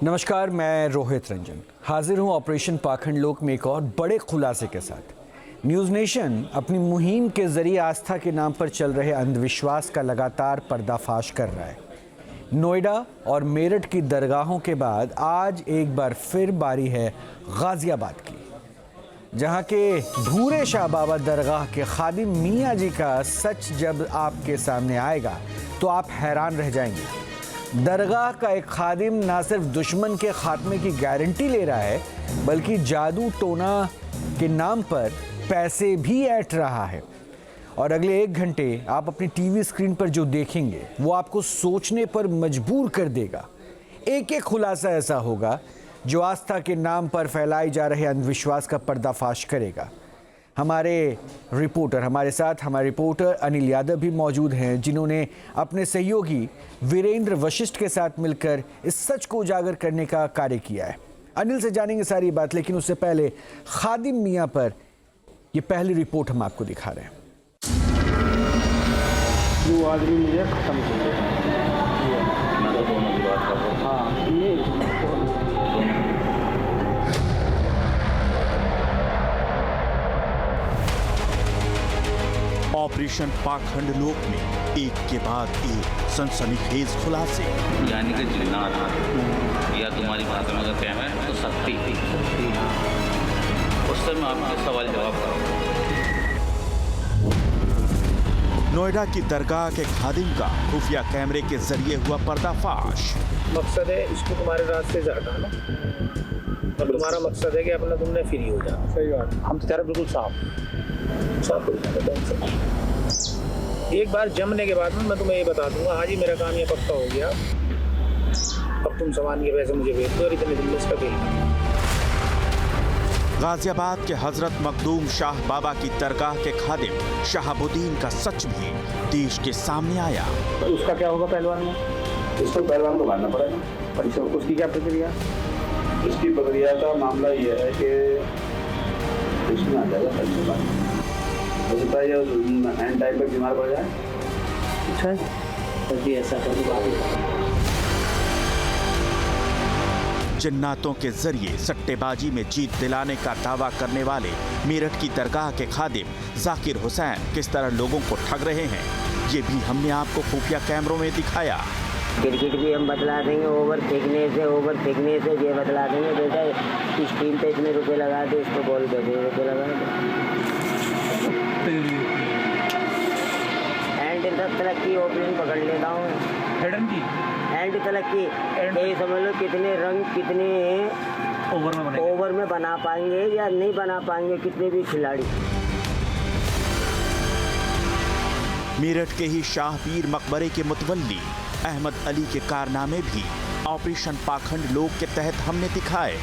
नमस्कार, मैं रोहित रंजन हाजिर हूं ऑपरेशन पाखंड लोक में एक और बड़े खुलासे के साथ। न्यूज़ नेशन अपनी मुहिम के जरिए आस्था के नाम पर चल रहे अंधविश्वास का लगातार पर्दाफाश कर रहा है। नोएडा और मेरठ की दरगाहों के बाद आज एक बार फिर बारी है गाजियाबाद की, जहां के भूरे शाह बाबा दरगाह के खादिम मियाँ जी का सच जब आपके सामने आएगा तो आप हैरान रह जाएंगे। दरगाह का एक खादिम ना सिर्फ दुश्मन के खात्मे की गारंटी ले रहा है, बल्कि जादू टोना के नाम पर पैसे भी ऐंठ रहा है। और अगले 1 घंटे आप अपनी टीवी स्क्रीन पर जो देखेंगे वो आपको सोचने पर मजबूर कर देगा। एक एक खुलासा ऐसा होगा जो आस्था के नाम पर फैलाए जा रहे अंधविश्वास का पर्दाफाश करेगा। हमारे साथ हमारे रिपोर्टर अनिल यादव भी मौजूद हैं, जिन्होंने अपने सहयोगी वीरेंद्र वशिष्ठ के साथ मिलकर इस सच को उजागर करने का कार्य किया है। अनिल से जानेंगे सारी बात, लेकिन उससे पहले खादिम मियाँ पर ये पहली रिपोर्ट हम आपको दिखा रहे हैं। जो आदमी मुझे खत्म किया ऑपरेशन पाखंड लोक में एक के बाद एक सनसनीखेज खुलासे। यानी कि जिन्नात या तुम्हारी भाषा में अगर कहना है तो शक्ति। उससे मैं आपके सवाल जवाब करूँगा। नोएडा की दरगाह के खादिम का खुफिया कैमरे के जरिए हुआ पर्दाफाश। मकसद है इसको तुम्हारे रास्ते से हटाना, और तुम्हारा मकसद है कि अपना तुमने फ्री हो जाना। सही बात, हम तो बिल्कुल साफ हो जाएगा। एक बार जमने के बाद में मैं तुम्हें ये बता दूंगा, हाँ जी मेरा काम ये पक्का हो गया, अब तुम सामान के पैसे मुझे भेज दो और इतने दिन में इसका बिल। गाजियाबाद के हजरत मखदूम शाह बाबा की दरगाह के खादिम शहाबुद्दीन का सच भी देश के सामने आया। तो उसका क्या होगा पहलवान में? उसको पहलवान को मारना पड़ेगा। और उसकी क्या प्रक्रिया? उसकी प्रक्रिया का मामला ये है कि उसमें आ जाएगा खर्च। हो सकता है हैंड टाइम पर बीमार पड़ जाए। अच्छा है, ऐसा जन्नातों के जरिए सट्टेबाजी में जीत दिलाने का दावा करने वाले मेरठ की दरगाह के खादिम जाकिर हुसैन किस तरह लोगों को ठग रहे हैं, ये भी हमने आपको खुफिया कैमरों में दिखाया। क्रिकेट भी हम बतला देंगे, ओवर फेंकने से ये बतला देंगे, बेटा इस टीम पे इतने रुपए लगा दे, इसको बॉल पे इतने रुपए लगा दे। एंड तक की ओपनिंग पकड़ लेता हूँ, एंड तक की यही समझ लो कितने रंग कितने ओवर में बना पाएंगे या नहीं बना पाएंगे कितने भी खिलाड़ी। मेरठ के ही शाहपीर मकबरे के मुतवल्ली अहमद अली के कारनामे भी ऑपरेशन पाखंड लोक के तहत हमने दिखाए।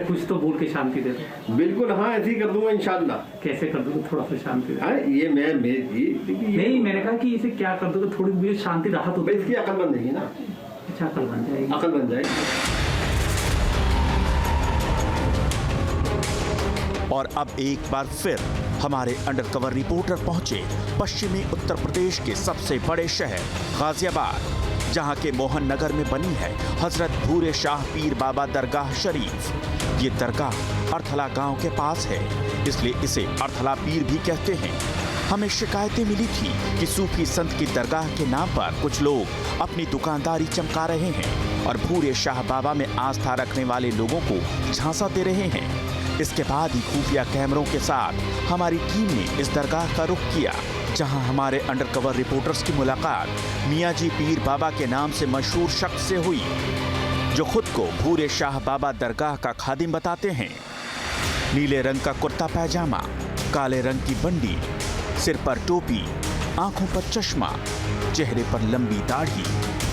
कुछ तो बोल के शांति दे दो। बिल्कुल हाँ, ऐसे ही कर दूंगा इंशाल्लाह। कैसे कर दोगे? थोड़ा सा शांति दे। ये मैं नहीं, मैंने कहा कि इसे क्या कर दोगे, थोड़ी मुझे शांति राहत हो। इसकी अकल बन जाएगी ना। अच्छा, अकल बन जाएगी। अकल बन जाएगी। और अब एक बार फिर हमारे अंडरकवर रिपोर्टर पहुंचे पश्चिमी उत्तर प्रदेश के सबसे बड़े शहर गाजियाबाद, जहां के मोहन नगर में बनी है हजरत भूरे शाह पीर बाबा दरगाह शरीफ। ये दरगाह अर्थला गांव के पास है, इसलिए इसे अर्थला पीर भी कहते हैं। हमें शिकायतें मिली थी कि सूफी संत की दरगाह के नाम पर कुछ लोग अपनी दुकानदारी चमका रहे हैं और भूरे शाह बाबा में आस्था रखने वाले लोगों को झांसा दे रहे हैं। इसके बाद ही खुफिया कैमरों के साथ हमारी टीम ने इस दरगाह का रुख किया, जहां हमारे अंडरकवर रिपोर्टर्स की मुलाकात मियाँ जी पीर बाबा के नाम से मशहूर शख्स से हुई, जो खुद को भूरे शाह बाबा दरगाह का खादिम बताते हैं। नीले रंग का कुर्ता पैजामा, काले रंग की बंडी, सिर पर टोपी, आंखों पर चश्मा, चेहरे पर लंबी दाढ़ी।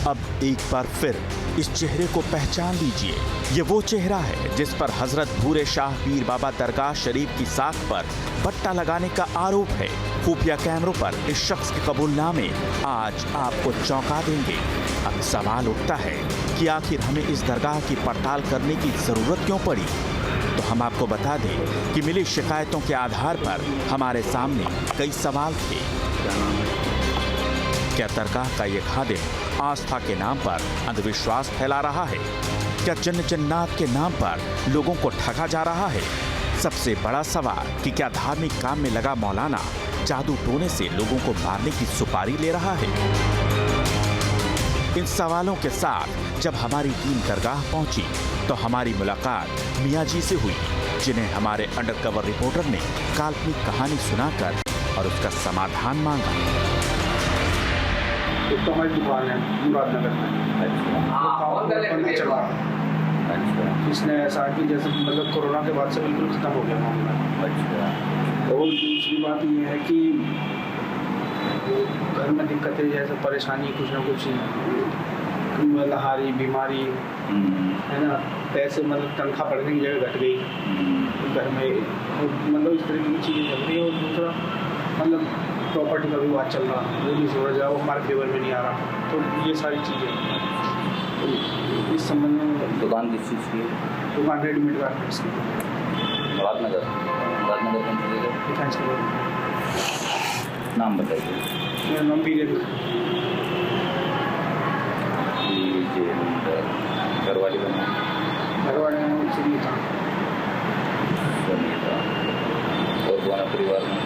अब एक बार फिर इस चेहरे को पहचान लीजिए। ये वो चेहरा है जिस पर हजरत भूरे शाह पीर बाबा दरगाह शरीफ की साख पर पट्टा लगाने का आरोप है। खुफिया कैमरों पर इस शख्स के कबूलनामे आज आपको चौंका देंगे। अब सवाल उठता है कि आखिर हमें इस दरगाह की पड़ताल करने की जरूरत क्यों पड़ी। तो हम आपको बता दें कि मिली शिकायतों के आधार पर हमारे सामने कई सवाल थे। क्या दरगाह का ये खादिम आस्था के नाम पर अंधविश्वास फैला रहा है? क्या जन्नत के नाम पर लोगों को ठगा जा रहा है? सबसे बड़ा सवाल कि क्या धार्मिक काम में लगा मौलाना जादू टोने से लोगों को मारने की सुपारी ले रहा है? इन सवालों के साथ जब हमारी टीम दरगाह पहुंची तो हमारी मुलाकात मियां जी से हुई, जिन्हें हमारे अंडरकवर रिपोर्टर ने काल्पनिक कहानी सुनाकर और उसका समाधान मांगा। एक तो हमारी दुकान है मुरादनगर में। अच्छा। इसने ऐसा कि जैसे मतलब कोरोना के बाद से बिल्कुल खत्म हो गया मामला। अच्छा। और दूसरी बात ये है कि घर में दिक्कतें जैसे परेशानी कुछ ना कुछ लहारी बीमारी है ना, पैसे मतलब तनख्वाह बढ़ने की जगह घट गई घर में, मतलब इस तरह की चीज़ें चल रही है। और दूसरा मतलब प्रॉपर्टी का विवाद चल रहा, वो भी हो रहा, वो हमारे फेवर में नहीं आ रहा। तो ये सारी चीज़ें तो इस संबंध में। दुकान किस चीज़ की है? दुकान रेडीमेड गारमेंट्स की। मुरादनगर कौन सी जगह? डिफेंस के नाम बताइए। मेरा नाम वीरेंद्र। घर वाली का नाम? घर वाले का नाम सुनीता। और कौन है परिवार में?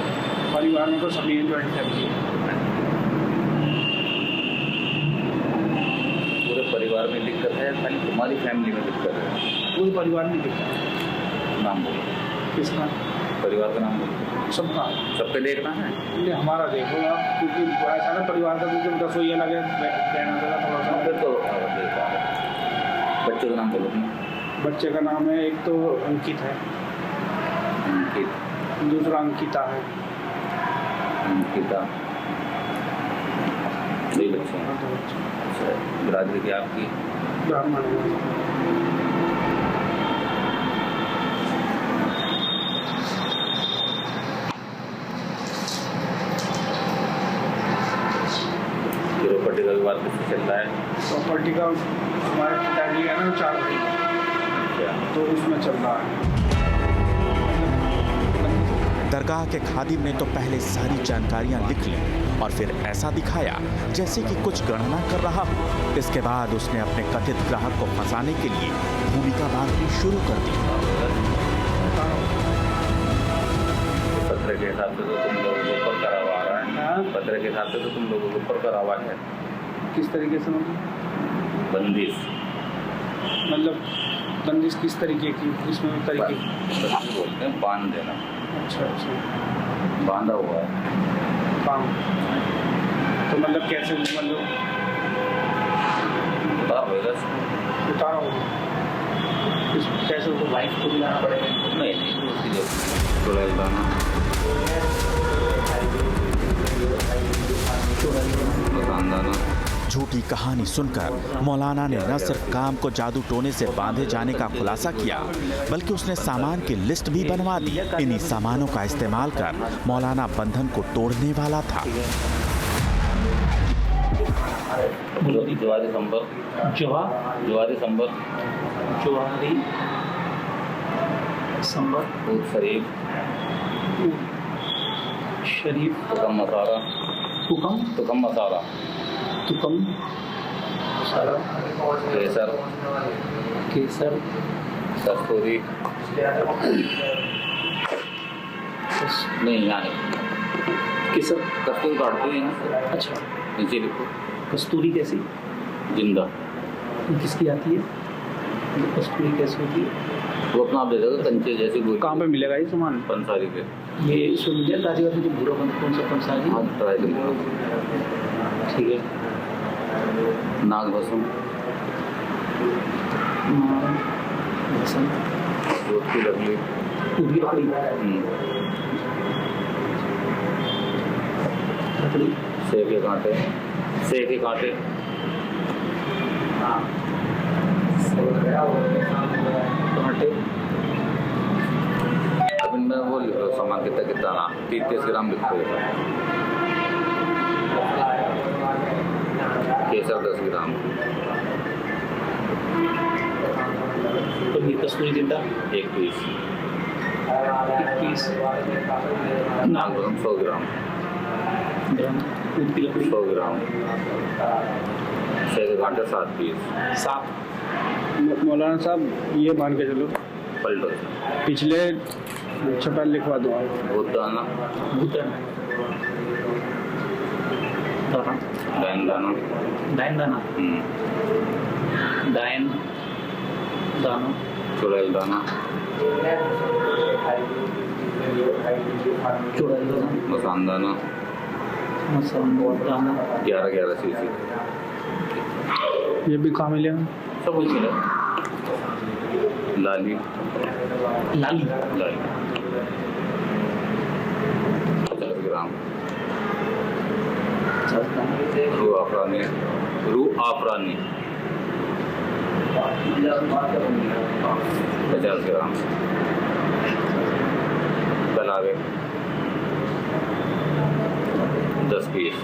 परिवार में तो सभी जॉइंट फैमिली है। पूरे परिवार में दिक्कत है, खाली तुम्हारी फैमिली में दिक्कत है? पूरे परिवार में दिक्कत है। नाम बोलो। किसका? परिवार का नाम बोलो। सबका। सब पे देखना है? ये हमारा देखो आप, क्योंकि ऐसा ना परिवार का क्योंकि रसोई अलग है, रहना थोड़ा सा। फिर तो देखा। बच्चे का नाम बोलो। बच्चे का नाम है, एक तो अंकित है, अंकित। दूसरा अंकिता है। अंकिता। दो बच्चे हैं। अच्छा, बिरादरी की आपकी? ब्राह्मण है। प्रॉपर्टी का विवाद किससे चल रहा है? प्रॉपर्टी का हमारे पिताजी है ना 4 भाई, तो उसमें चल रहा है। दरगाह के खादिम ने तो पहले सारी जानकारियां लिख ली और फिर ऐसा दिखाया जैसे कि कुछ गणना कर रहा हो। इसके बाद उसने अपने कथित ग्राहक को फंसाने के लिए भूमिका बांधनी शुरू कर दी। पत्र के हिसाब से तो तुम लोगों को ऊपर करा हुआ आ रहा है। पत्र के हिसाब से तो तुम लोगों को ऊपर करा हुआ है। किस तरीके से? मतलब बंदिश। मतलब बंदिश किस तरीके की? इसमें तरीके बोलते हैं बांध देना। अच्छा अच्छा। बांधा हुआ है काम। तो मतलब कैसे? मतलब उतारा होगा कैसे? उसको वाइफ को भी लाना पड़ेगा? नहीं उसकी जब थोड़ा लाना झूठी कहानी सुनकर मौलाना ने न सिर्फ काम को जादू टोने से बांधे जाने का खुलासा किया, बल्कि उसने सामान की लिस्ट भी बनवा दी। इन्हीं सामानों का इस्तेमाल कर मौलाना बंधन को तोड़ने वाला था। जवारी संबर, जवारी संबर, जवारी संबर, शरीफ, शरीफ, तुकम मसाला, तुकम मसाला, तुकम मसाला, केसर, केसर, कस्तूरी, नहीं यहाँ केसर, कस्तूरी काटते हैं यहाँ से। अच्छा, नीचे लिखो। कस्तूरी कैसी? जिंदा। किसकी आती है? कस्तूरी कैसी होती है? वो अपना आप दे दोगे कंचे जैसी गोली। कहाँ पे मिलेगा ये सामान? पंसारी पे। ये इसमें मिल जाए गाजीपुर में जो भूरा कौन सा पंसारी? हाँ ट्राई करिए। ठीक है। नाग भस्म, दूध की लकड़ी, दूध की लकड़ी, लकड़ी, सेब के कांटे, सेब के कांटे, टमाटे। अब इनमें वो लिख लो सामान कितना कितना ना 30 ग्राम लिख लो। केसर 10 ग्राम, पनीर कस्तूरी जिंदा 1 पीस, 1 पीस, नाग भस्म 100 ग्राम, दूध की लकड़ी 100 ग्राम, 6 घंटे 7 पीस। 7 मौलाना साहब ये मान के चलो पलटो पिछले छपा लिखवा दो आप। भूतदाना डाइन दाना डाइन दाना डाइन दाना चुड़ैल दाना चुड़ैल दाना मसान दाना मसाला दाना 11 सीसी ये भी कहाँ मिलेगा? सब कुछ मिला। लाली लाली 50 ग्राम। रू आफरानी 50 ग्राम। कलावे 10 पीस।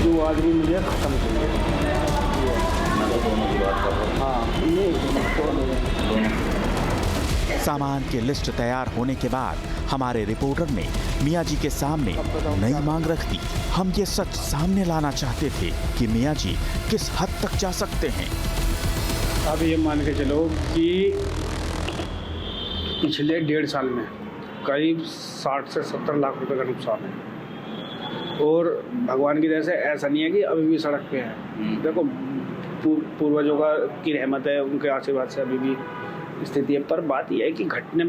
जो आदमी मुझे खत्म चाहिए। दोनों की बात कर रहा हूँ। सामान की लिस्ट तैयार होने के बाद हमारे रिपोर्टर ने मियाँ जी के सामने नई मांग रख दी। हम ये सच सामने लाना चाहते थे कि मियाँ जी किस हद तक जा सकते हैं। अब ये मान के चलो कि पिछले 1.5 साल में करीब 60 से 70 लाख रुपए का नुकसान है। और भगवान की दया से ऐसा नहीं है कि अभी भी सड़क पे है। देखो पूर्वजों की रहमत है, उनके आशीर्वाद से अभी भी स्थिति है। पर बात यह है कि घटने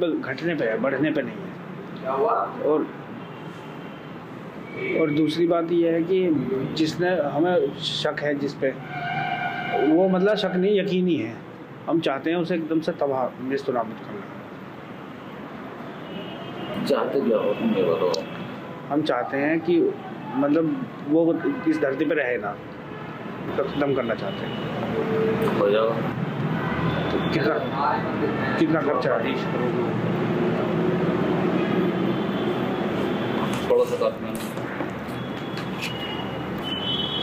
पे है, बढ़ने पे नहीं है। और दूसरी बात यह है कि जिसने हमें शक है जिस पे, वो मतलब शक नहीं यकीनी है। हम चाहते हैं उसे एकदम से तबाह नेस्तनाबूद करना। चाहते क्या हो तुम ये बताओ? हम चाहते हैं कि मतलब वो इस धरती पे रहे ना, खत्म करना चाहते हैं। हो जाओ तो कितना खर्चा है? थोड़ा सा काट में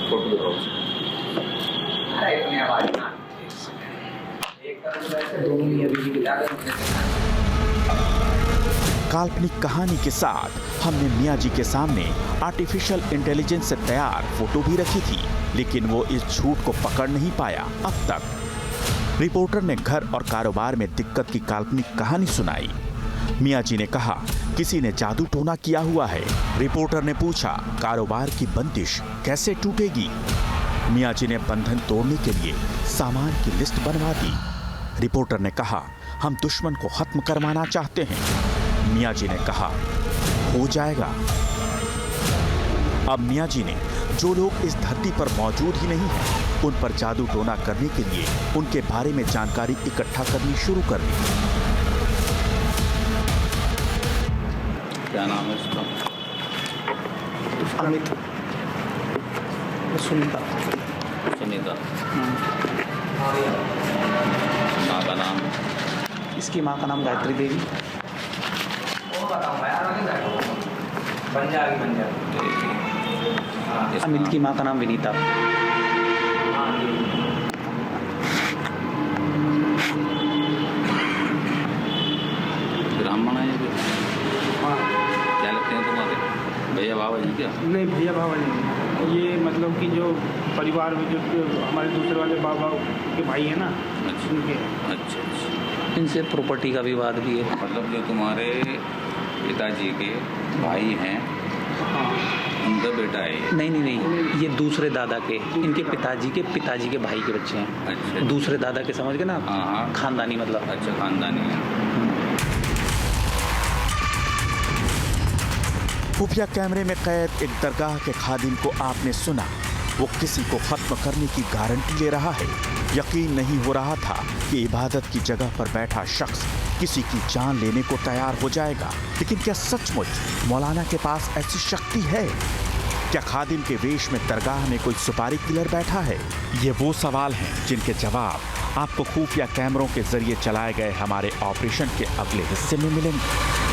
फोटो दिखाओ। काल्पनिक कहानी के साथ हमने मियाँ जी के सामने आर्टिफिशियल इंटेलिजेंस से तैयार फोटो भी रखी थी, लेकिन वो इस झूठ को पकड़ नहीं पाया अब तक। रिपोर्टर ने घर और कारोबार में दिक्कत की काल्पनिक कहानी सुनाई। मियाँ जी ने कहा किसी ने जादू टोना किया हुआ है। रिपोर्टर ने पूछा कारोबार की बंदिश कैसे टूटेगी। मियाँ जी ने बंधन तोड़ने के लिए सामान की लिस्ट बनवा दी। रिपोर्टर ने कहा हम दुश्मन को खत्म करवाना चाहते हैं। मियाँ जी ने कहा हो जाएगा। अब मियाँ जी ने जो लोग इस धरती पर मौजूद ही नहीं हैं, उन पर जादू टोना करने के लिए उनके बारे में जानकारी इकट्ठा करनी शुरू कर दी। क्या नाम है इसका? अमित सुनीता सुनीता। माँ का नाम? इसकी माँ का नाम गायत्री देवी। अमित की माँ का नाम विनीता। ब्राह्मण है ये? क्या लगते हैं तुम्हारे भैया भाव है क्या? नहीं भैया भाव नहीं, ये मतलब कि जो परिवार में जो हमारे दूसरे वाले बाबा के भाई है ना, उनके। अच्छा। इनसे प्रॉपर्टी का विवाद भी है। मतलब जो तुम्हारे पिताजी के भाई हैं, उनका बेटा है? नहीं, ये दूसरे दादा के, इनके पिताजी के भाई के बच्चे हैं। अच्छा। दूसरे दादा के, समझ गए ना? हाँ। खानदानी मतलब। अच्छा, खानदानी है। खुफिया कैमरे में कैद एक दरगाह के खादिम को आपने सुना। वो किसी को खत्म करने की गारंटी ले रहा है। यकीन नहीं हो रहा था कि इबादत की जगह पर बैठा शख्स किसी की जान लेने को तैयार हो जाएगा। लेकिन क्या सचमुच मौलाना के पास ऐसी शक्ति है? क्या खादिम के वेश में दरगाह में कोई सुपारी किलर बैठा है? ये वो सवाल हैं जिनके जवाब आपको खुफिया कैमरों के जरिए चलाए गए हमारे ऑपरेशन के अगले हिस्से में मिलेंगे।